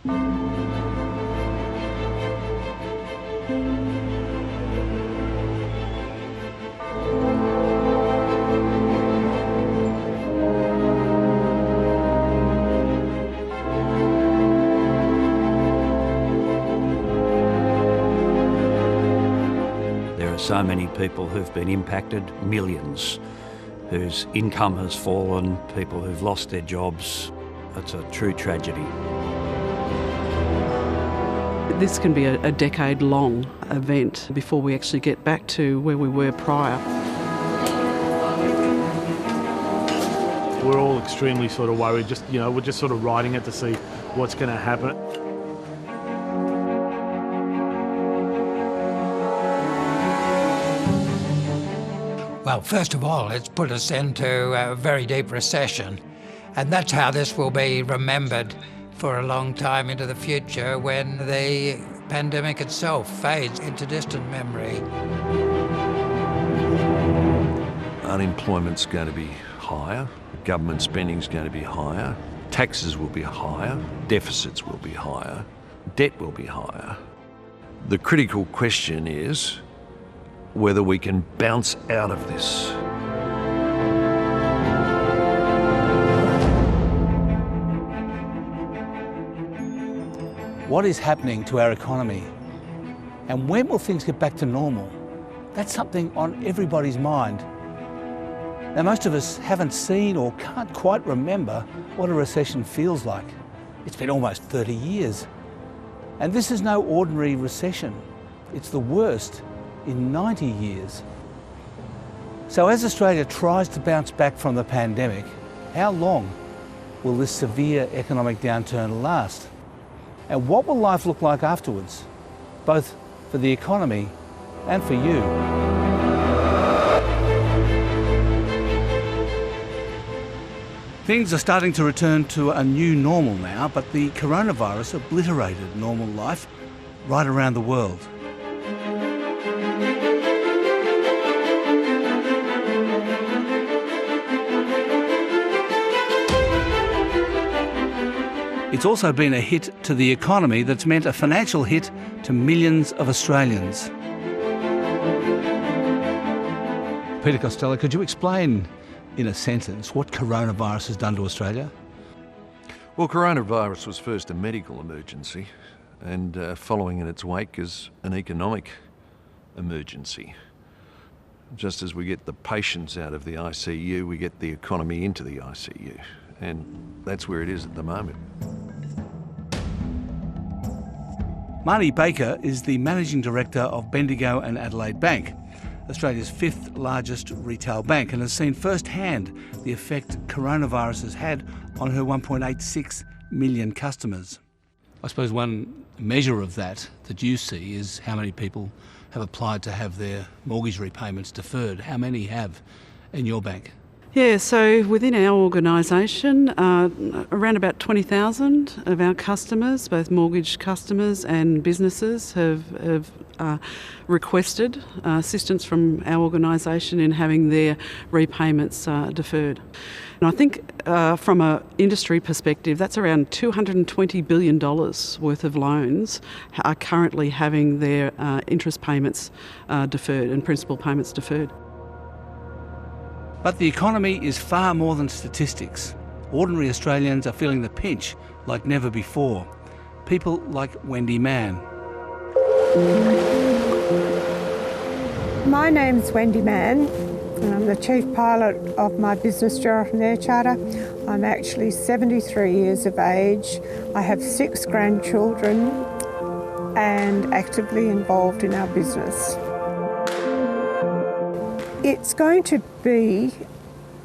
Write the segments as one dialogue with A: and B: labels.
A: So many people who've been impacted, millions, whose income has fallen, people who've lost their jobs. It's a true tragedy.
B: This can be a decade-long event before we actually get back to where we were prior.
C: We're all extremely sort of worried, we're just sort of riding it to see what's going to happen.
D: Well, first of all, it's put us into a very deep recession, and that's how this will be remembered for a long time into the future when the pandemic itself fades into distant memory.
E: Unemployment's going to be higher, government spending's going to be higher, taxes will be higher, deficits will be higher, debt will be higher. The critical question is whether we can bounce out of this.
F: What is happening to our economy? And when will things get back to normal? That's something on everybody's mind. Now, most of us haven't seen or can't quite remember what a recession feels like. It's been almost 30 years. And this is no ordinary recession. It's the worst in 90 years. So as Australia tries to bounce back from the pandemic, how long will this severe economic downturn last? And what will life look like afterwards, both for the economy and for you? Things are starting to return to a new normal now, but the coronavirus obliterated normal life right around the world. It's also been a hit to the economy that's meant a financial hit to millions of Australians. Peter Costello, could you explain in a sentence what coronavirus has done to Australia?
E: Well, coronavirus was first a medical emergency, and following in its wake is an economic emergency. Just as we get the patients out of the ICU, we get the economy into the ICU, and that's where it is at the moment.
F: Marnie Baker is the Managing Director of Bendigo and Adelaide Bank, Australia's fifth largest retail bank, and has seen firsthand the effect coronavirus has had on her 1.86 million customers. I suppose one measure of that you see is how many people have applied to have their mortgage repayments deferred. How many have in your bank?
B: Yeah, so within our organisation, around about 20,000 of our customers, both mortgage customers and businesses, have requested assistance from our organisation in having their repayments deferred. And I think from an industry perspective, that's around $220 billion worth of loans are currently having their interest payments deferred and principal payments deferred.
F: But the economy is far more than statistics. Ordinary Australians are feeling the pinch like never before. People like Wendy Man.
G: My name's Wendy Man, and I'm the Chief Pilot of my business, Geraldton Air Charter. I'm actually 73 years of age. I have 6 grandchildren and actively involved in our business. It's going to be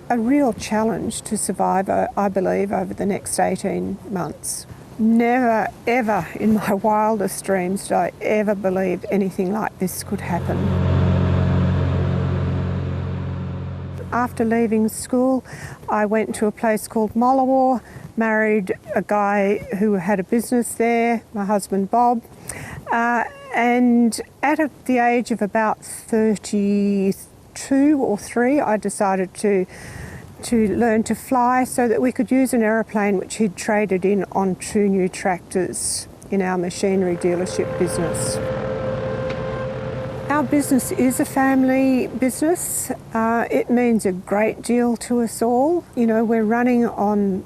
G: a real challenge to survive, I believe, over the next 18 months. Never, ever in my wildest dreams did I ever believe anything like this could happen. After leaving school, I went to a place called Mollawar, married a guy who had a business there, my husband Bob, and at the age of about 32 or 3, I decided to to learn to fly so that we could use an aeroplane which he'd traded in on 2 new tractors in our machinery dealership business. Our business is a family business. It means a great deal to us all. You know, we're running on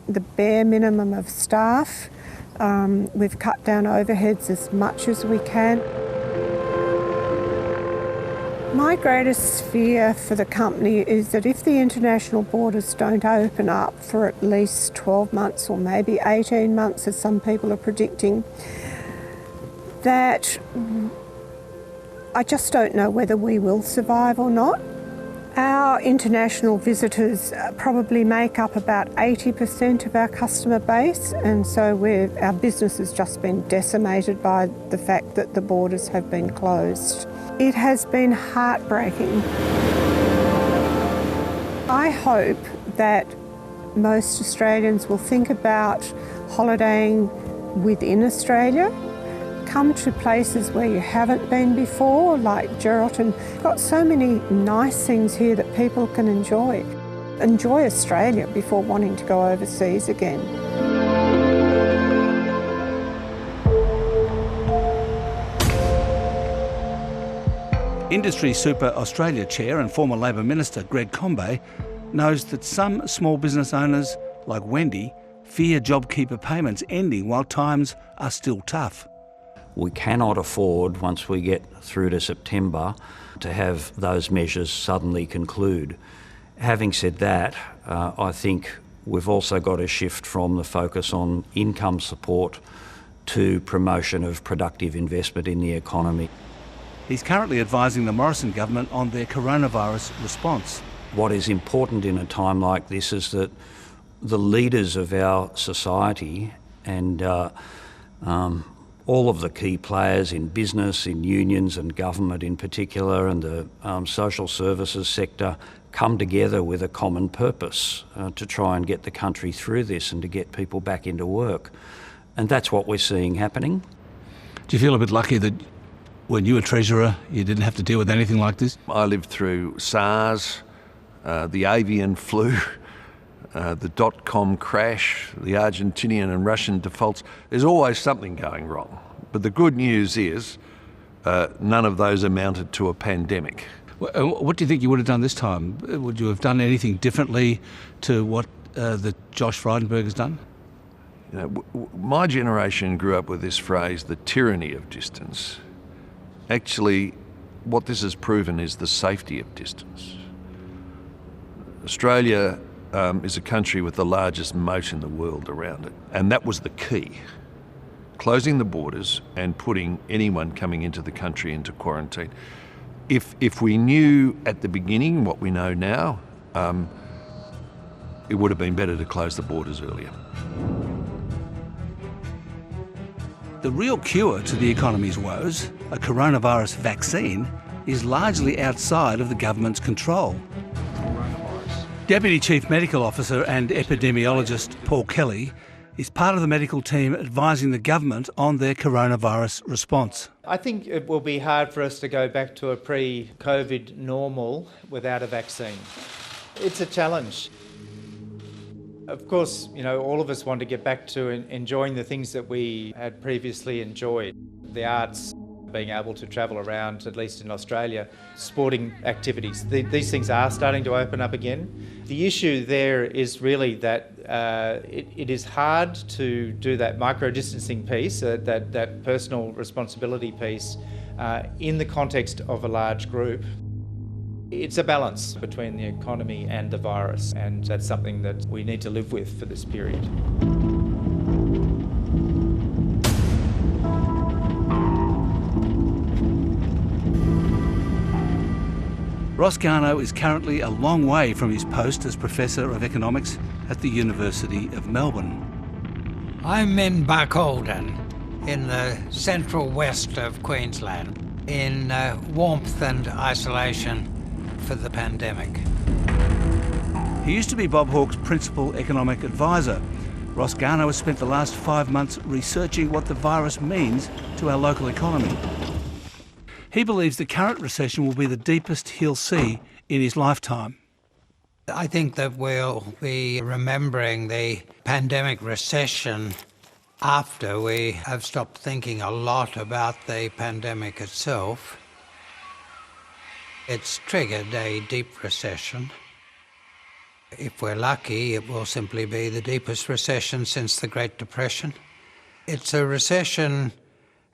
G: the bare minimum of staff. We've cut down overheads as much as we can. My greatest fear for the company is that if the international borders don't open up for at least 12 months or maybe 18 months, as some people are predicting, that I just don't know whether we will survive or not. Our international visitors probably make up about 80% of our customer base, and so our business has just been decimated by the fact that the borders have been closed. It has been heartbreaking. I hope that most Australians will think about holidaying within Australia. Come to places where you haven't been before, like Geraldton. We've got so many nice things here that people can enjoy. Enjoy Australia before wanting to go overseas again.
F: Industry Super Australia Chair and former Labor Minister Greg Kombe knows that some small business owners, like Wendy, fear JobKeeper payments ending while times are still tough.
A: We cannot afford, once we get through to September, to have those measures suddenly conclude. Having said that, I think we've also got to shift from the focus on income support to promotion of productive investment in the economy.
F: He's currently advising the Morrison government on their coronavirus response.
A: What is important in a time like this is that the leaders of our society and all of the key players in business, in unions and government in particular, and the social services sector come together with a common purpose to try and get the country through this and to get people back into work. And that's what we're seeing happening.
F: Do you feel a bit lucky that when you were Treasurer, you didn't have to deal with anything like this?
E: I lived through SARS, the avian flu, the dot-com crash, the Argentinian and Russian defaults. There's always something going wrong. But the good news is none of those amounted to a pandemic.
F: What do you think you would have done this time? Would you have done anything differently to what that Josh Frydenberg has done?
E: You know, my generation grew up with this phrase, the tyranny of distance. Actually, what this has proven is the safety of distance. Australia is a country with the largest moat in the world around it, and that was the key. Closing the borders and putting anyone coming into the country into quarantine. If we knew at the beginning what we know now, it would have been better to close the borders earlier.
F: The real cure to the economy's woes, a coronavirus vaccine, is largely outside of the government's control. Deputy Chief Medical Officer and epidemiologist Paul Kelly is part of the medical team advising the government on their coronavirus response.
H: I think it will be hard for us to go back to a pre-COVID normal without a vaccine. It's a challenge. Of course, you know, all of us want to get back to enjoying the things that we had previously enjoyed. The arts, being able to travel around, at least in Australia, sporting activities. These things are starting to open up again. The issue there is really that it is hard to do that micro-distancing piece, that personal responsibility piece, in the context of a large group. It's a balance between the economy and the virus, and that's something that we need to live with for this period.
F: Ross Garno is currently a long way from his post as Professor of Economics at the University of Melbourne.
D: I'm in Barcaldine, in the central west of Queensland, in warmth and isolation for the pandemic.
F: He used to be Bob Hawke's principal economic advisor. Ross Garno has spent the last 5 months researching what the virus means to our local economy. He believes the current recession will be the deepest he'll see in his lifetime.
D: I think that we'll be remembering the pandemic recession after we have stopped thinking a lot about the pandemic itself. It's triggered a deep recession. If we're lucky, it will simply be the deepest recession since the Great Depression. It's a recession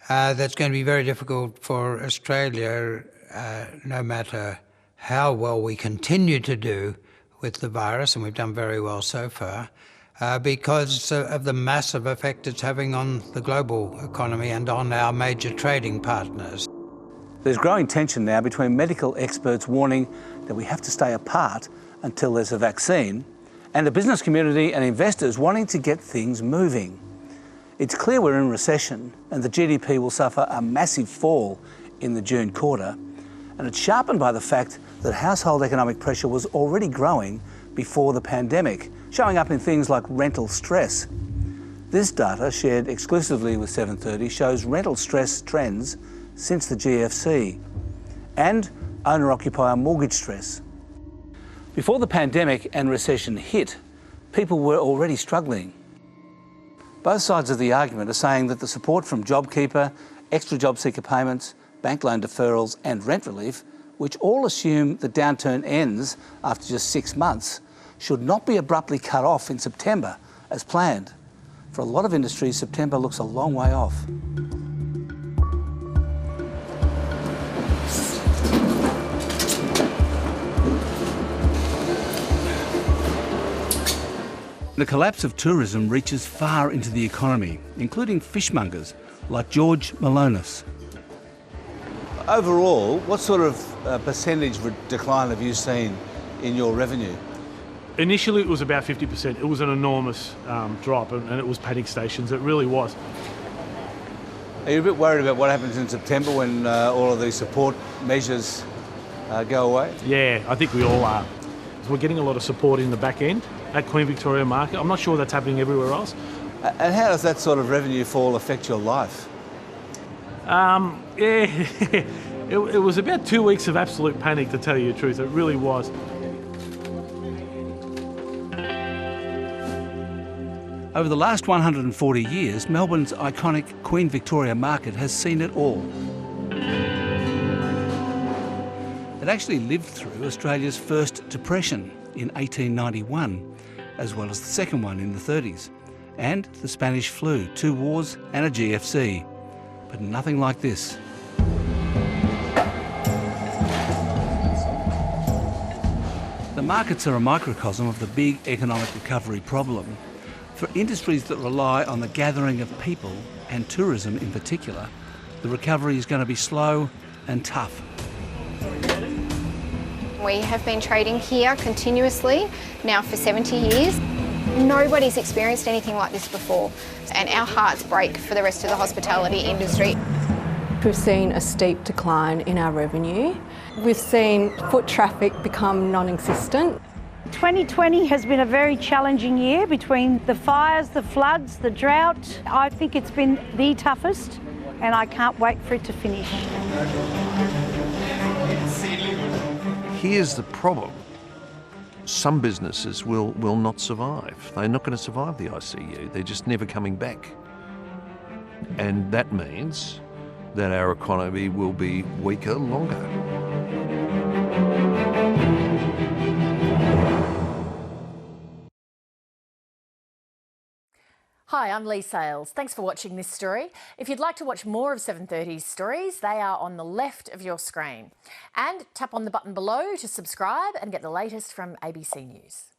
D: that's going to be very difficult for Australia, no matter how well we continue to do with the virus, and we've done very well so far, because of the massive effect it's having on the global economy and on our major trading partners.
F: There's growing tension now between medical experts warning that we have to stay apart until there's a vaccine, and the business community and investors wanting to get things moving. It's clear we're in recession and the GDP will suffer a massive fall in the June quarter, and it's sharpened by the fact that household economic pressure was already growing before the pandemic, showing up in things like rental stress. This data, shared exclusively with 730, shows rental stress trends since the GFC and owner-occupier mortgage stress. Before the pandemic and recession hit, people were already struggling. Both sides of the argument are saying that the support from JobKeeper, extra job seeker payments, bank loan deferrals and rent relief, which all assume the downturn ends after just 6 months, should not be abruptly cut off in September as planned. For a lot of industries, September looks a long way off. The collapse of tourism reaches far into the economy, including fishmongers like George Malonis. Overall, what sort of percentage decline have you seen in your revenue?
C: Initially it was about 50%. It was an enormous drop, and it was panic stations. It really was.
F: Are you a bit worried about what happens in September when all of these support measures go away?
C: Yeah, I think we all are. We're getting a lot of support in the back end at Queen Victoria Market. I'm not sure that's happening everywhere else.
F: And how does that sort of revenue fall affect your life?
C: It was about 2 weeks of absolute panic, to tell you the truth. It really was.
F: Over the last 140 years, Melbourne's iconic Queen Victoria Market has seen it all. It actually lived through Australia's first depression in 1891, as well as the second one in the 30s, and the Spanish flu, 2 wars and a GFC. But nothing like this. The markets are a microcosm of the big economic recovery problem. For industries that rely on the gathering of people, and tourism in particular, the recovery is going to be slow and tough.
I: We have been trading here continuously now for 70 years. Nobody's experienced anything like this before, and our hearts break for the rest of the hospitality industry.
J: We've seen a steep decline in our revenue. We've seen foot traffic become non-existent.
K: 2020 has been a very challenging year between the fires, the floods, the drought. I think it's been the toughest, and I can't wait for it to finish.
E: Here's the problem. Some businesses will not survive. They're not going to survive the ICU. They're just never coming back. And that means that our economy will be weaker longer.
L: Hi, I'm Lee Sales. Thanks for watching this story. If you'd like to watch more of 730's stories, they are on the left of your screen. And tap on the button below to subscribe and get the latest from ABC News.